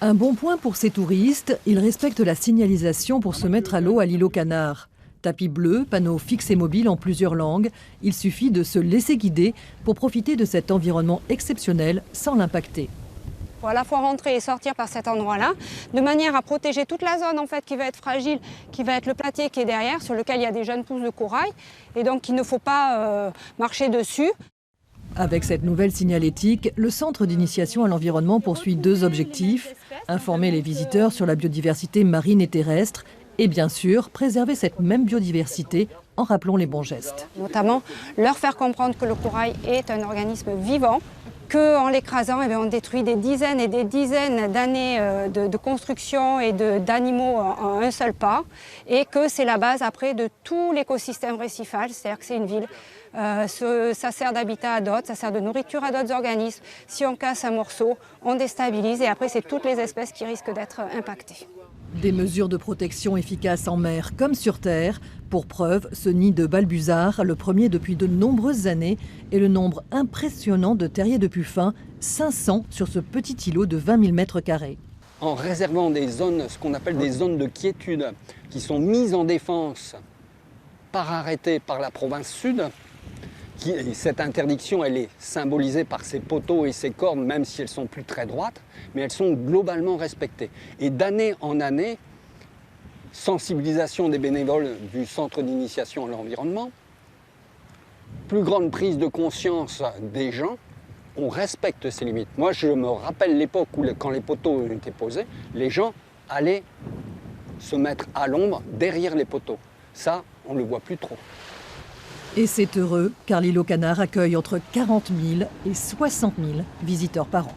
Un bon point pour ces touristes, ils respectent la signalisation pour se mettre à l'eau à l'îlot Canard. Tapis bleu, panneaux fixes et mobiles en plusieurs langues, il suffit de se laisser guider pour profiter de cet environnement exceptionnel sans l'impacter. Il faut à la fois rentrer et sortir par cet endroit-là, de manière à protéger toute la zone en fait, qui va être fragile, qui va être le platier qui est derrière, sur lequel il y a des jeunes pousses de corail, et donc il ne faut pas marcher dessus. Avec cette nouvelle signalétique, le Centre d'initiation à l'environnement poursuit deux objectifs: informer les visiteurs sur la biodiversité marine et terrestre et bien sûr préserver cette même biodiversité en rappelant les bons gestes. Notamment leur faire comprendre que le corail est un organisme vivant, qu'en l'écrasant, on détruit des dizaines et des dizaines d'années de construction et d'animaux en un seul pas, et que c'est la base après de tout l'écosystème récifal, c'est-à-dire que c'est une ville. Ça sert d'habitat à d'autres, ça sert de nourriture à d'autres organismes. Si on casse un morceau, on déstabilise et après c'est toutes les espèces qui risquent d'être impactées. Des mesures de protection efficaces en mer comme sur terre. Pour preuve, ce nid de balbuzard, le premier depuis de nombreuses années, et le nombre impressionnant de terriers de puffins, 500 sur ce petit îlot de 20 000 m². En réservant des zones, ce qu'on appelle des zones de quiétude, qui sont mises en défense par arrêté par la province sud, cette interdiction, elle est symbolisée par ces poteaux et ces cornes, même si elles ne sont plus très droites, mais elles sont globalement respectées. Et d'année en année, sensibilisation des bénévoles du Centre d'initiation à l'environnement, plus grande prise de conscience des gens, on respecte ces limites. Moi, je me rappelle l'époque où, quand les poteaux étaient posés, les gens allaient se mettre à l'ombre derrière les poteaux. Ça, on ne le voit plus trop. Et c'est heureux, car l'îlot Canard accueille entre 40 000 et 60 000 visiteurs par an.